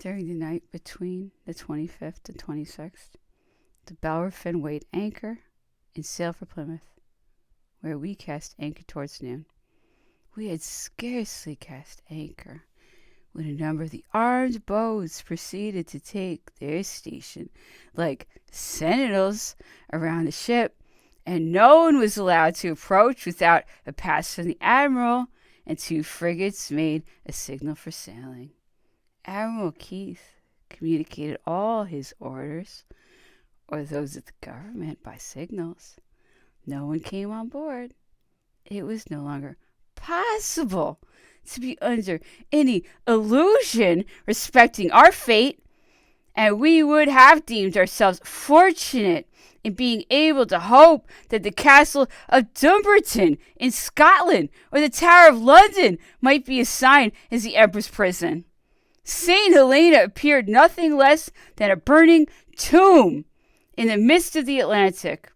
During the night between the 25th and 26th, the Bellerophon weighed anchor and sailed for Plymouth, where we cast anchor towards noon. We had scarcely cast anchor when a number of the armed boats proceeded to take their station like sentinels around the ship, and no one was allowed to approach without a pass from the admiral, and 2 frigates made a signal for sailing. Admiral Keith communicated all his orders, or those of the government, by signals. No one came on board. It was no longer possible to be under any illusion respecting our fate, and we would have deemed ourselves fortunate in being able to hope that the castle of Dumbarton in Scotland or the Tower of London might be assigned as the Emperor's prison. St. Helena appeared nothing less than a burning tomb in the midst of the Atlantic.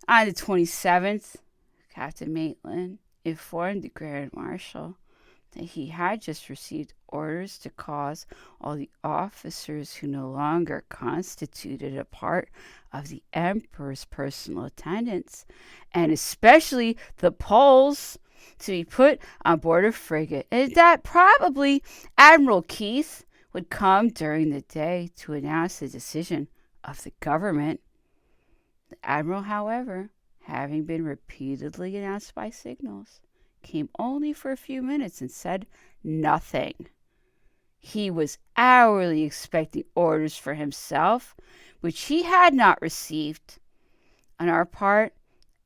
On the 27th, Captain Maitland informed the Grand Marshal that he had just received orders to cause all the officers who no longer constituted a part of the Emperor's personal attendants, and especially the Poles, to be put on board a frigate, and that probably Admiral Keith would come during the day to announce the decision of the government. The admiral, however, having been repeatedly announced by signals, came only for a few minutes and said nothing. He was hourly expecting orders for himself, which he had not received. On our part,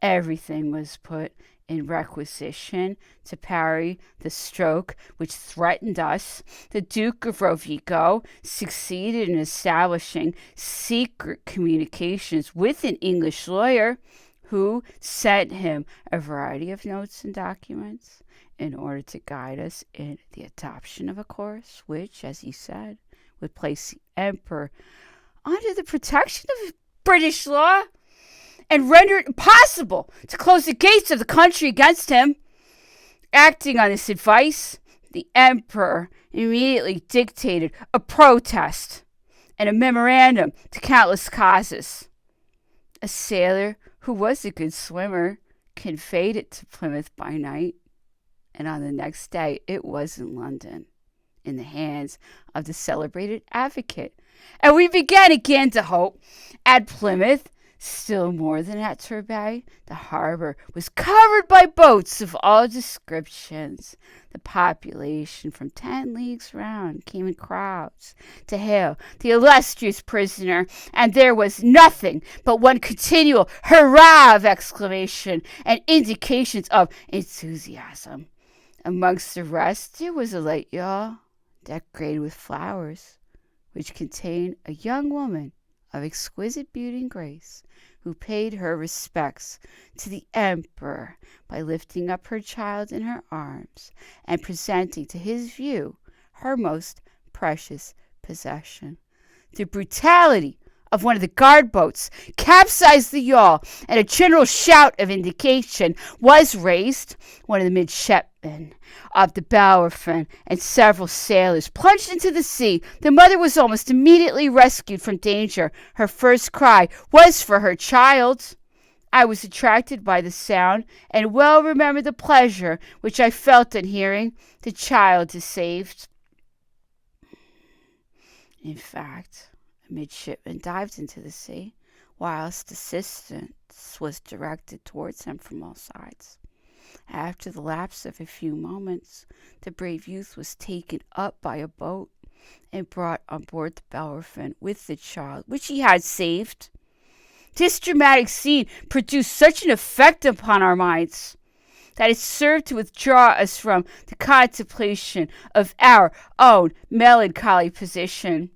everything was put in requisition to parry the stroke which threatened us. The Duke of Rovigo succeeded in establishing secret communications with an English lawyer, who sent him a variety of notes and documents in order to guide us in the adoption of a course which, as he said, would place the Emperor under the protection of British law and render it impossible to close the gates of the country against him. Acting on this advice, the Emperor immediately dictated a protest and a memorandum to countless causes. A sailor who was a good swimmer conveyed it to Plymouth by night, and on the next day it was in London, in the hands of the celebrated advocate. And we began again to hope. At Plymouth, still more than at Torbay, the harbor was covered by boats of all descriptions. The population from 10 leagues round came in crowds to hail the illustrious prisoner, and there was nothing but one continual hurrah of exclamation and indications of enthusiasm. Amongst the rest, there was a light yawl decorated with flowers, which contained a young woman of exquisite beauty and grace, who paid her respects to the Emperor by lifting up her child in her arms and presenting to his view her most precious possession. The brutality of one of the guard boats capsized the yawl, and a general shout of indignation was raised. One of the midshipmen of the Bellerophon and several sailors plunged into the sea. The mother was almost immediately rescued from danger. Her first cry was for her child. I was attracted by the sound, and well remember the pleasure which I felt on hearing the child is saved. In fact, a midshipman dived into the sea, whilst assistance was directed towards him from all sides. After the lapse of a few moments, the brave youth was taken up by a boat and brought on board the Bellerophon with the child, which he had saved. This dramatic scene produced such an effect upon our minds that it served to withdraw us from the contemplation of our own melancholy position.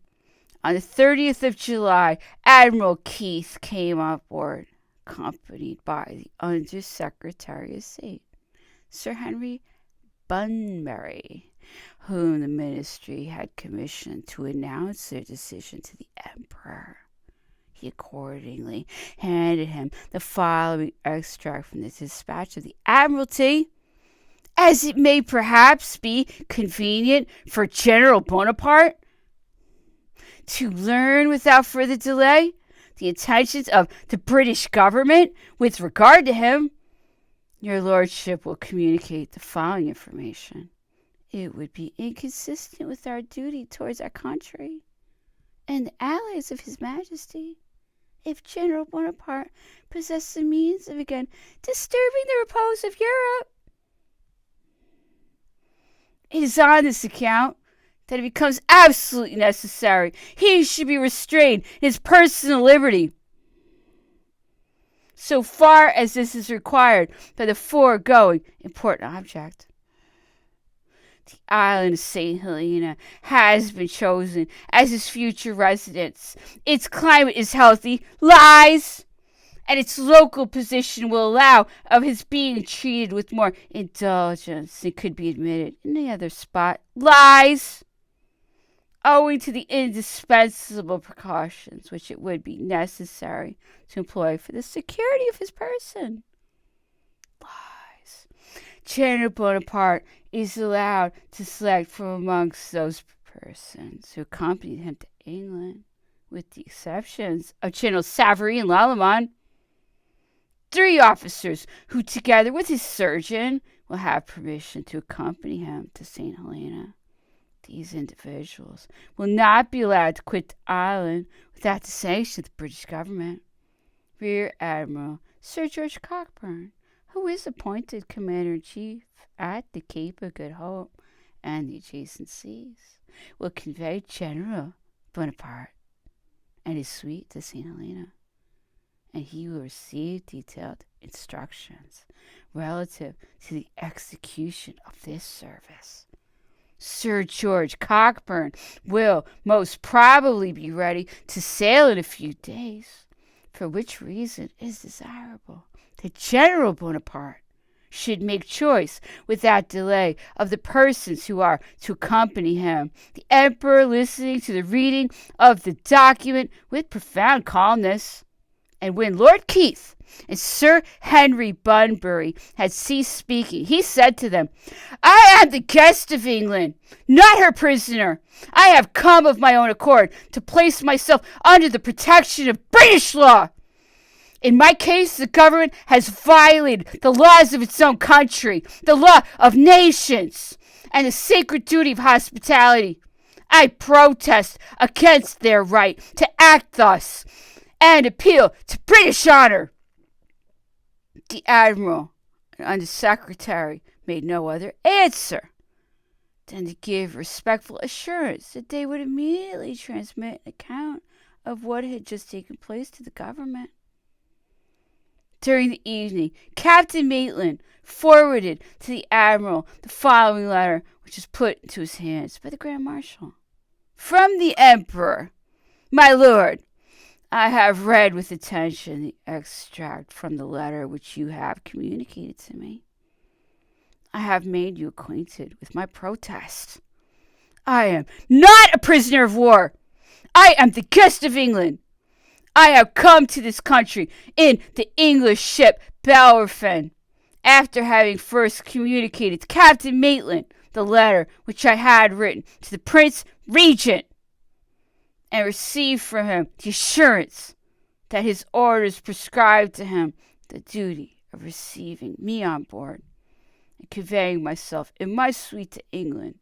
On the 30th of July, Admiral Keith came on board, accompanied by the Under-Secretary of State, Sir Henry Bunbury, whom the ministry had commissioned to announce their decision to the Emperor. He accordingly handed him the following extract from the dispatch of the Admiralty: "As it may perhaps be convenient for General Bonaparte to learn without further delay the intentions of the British government with regard to him, your lordship will communicate the following information. It would be inconsistent with our duty towards our country and the allies of His Majesty if General Bonaparte possessed the means of again disturbing the repose of Europe. It is on this account that it becomes absolutely necessary he should be restrained in his personal liberty, so far as this is required by the foregoing important object. The island of St. Helena has been chosen as his future residence. Its climate is healthy, lies, and its local position will allow of his being treated with more indulgence than could be admitted in any other spot, lies, owing to the indispensable precautions which it would be necessary to employ for the security of his person, lies. General Bonaparte is allowed to select from amongst those persons who accompanied him to England, with the exceptions of General Savary and Lallemant, 3 officers who, together with his surgeon, will have permission to accompany him to St. Helena. These individuals will not be allowed to quit the island without the sanction of the British government. Rear Admiral Sir George Cockburn, who is appointed Commander-in-Chief at the Cape of Good Hope and the adjacent seas, will convey General Bonaparte and his suite to St. Helena, and he will receive detailed instructions relative to the execution of this service. Sir George Cockburn will most probably be ready to sail in a few days, for which reason it is desirable that General Bonaparte should make choice without delay of the persons who are to accompany him. The Emperor, listening to the reading of the document with profound calmness, and when Lord Keith and Sir Henry Bunbury had ceased speaking, he said to them, I am the guest of England, not her prisoner. I have come of my own accord to place myself under the protection of British law. In my case, the government has violated the laws of its own country, the law of nations, and the sacred duty of hospitality. I protest against their right to act thus and appeal to British honor. The Admiral and Under-Secretary made no other answer than to give respectful assurance that they would immediately transmit an account of what had just taken place to the government. During the evening, Captain Maitland forwarded to the Admiral the following letter, which was put into his hands by the Grand Marshal. From the Emperor, my lord, I have read with attention the extract from the letter which you have communicated to me. I have made you acquainted with my protest. I am not a prisoner of war. I am the guest of England. I have come to this country in the English ship Bellerophon, after having first communicated to Captain Maitland the letter which I had written to the Prince Regent, and received from him the assurance that his orders prescribed to him the duty of receiving me on board and conveying myself in my suite to England.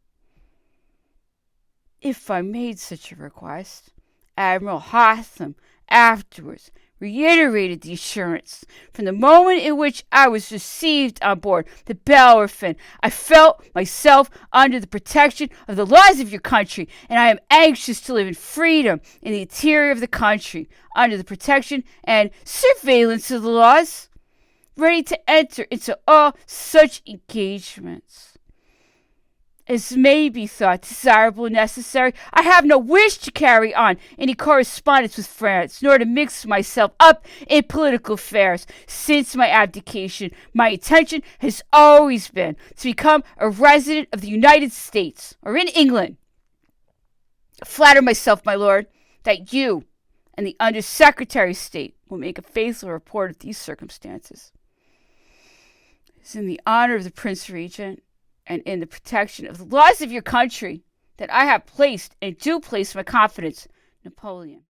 If I made such a request, Admiral Hotham afterwards reiterated the assurance. From the moment in which I was received on board the Bellerophon, I felt myself under the protection of the laws of your country, and I am anxious to live in freedom in the interior of the country, under the protection and surveillance of the laws, ready to enter into all such engagements as may be thought desirable and necessary. I have no wish to carry on any correspondence with France, nor to mix myself up in political affairs. Since my abdication, my intention has always been to become a resident of the United States, or in England. I flatter myself, my lord, that you and the Under-Secretary of State will make a faithful report of these circumstances. It is in the honor of the Prince Regent and in the protection of the laws of your country that I have placed and do place my confidence, Napoleon.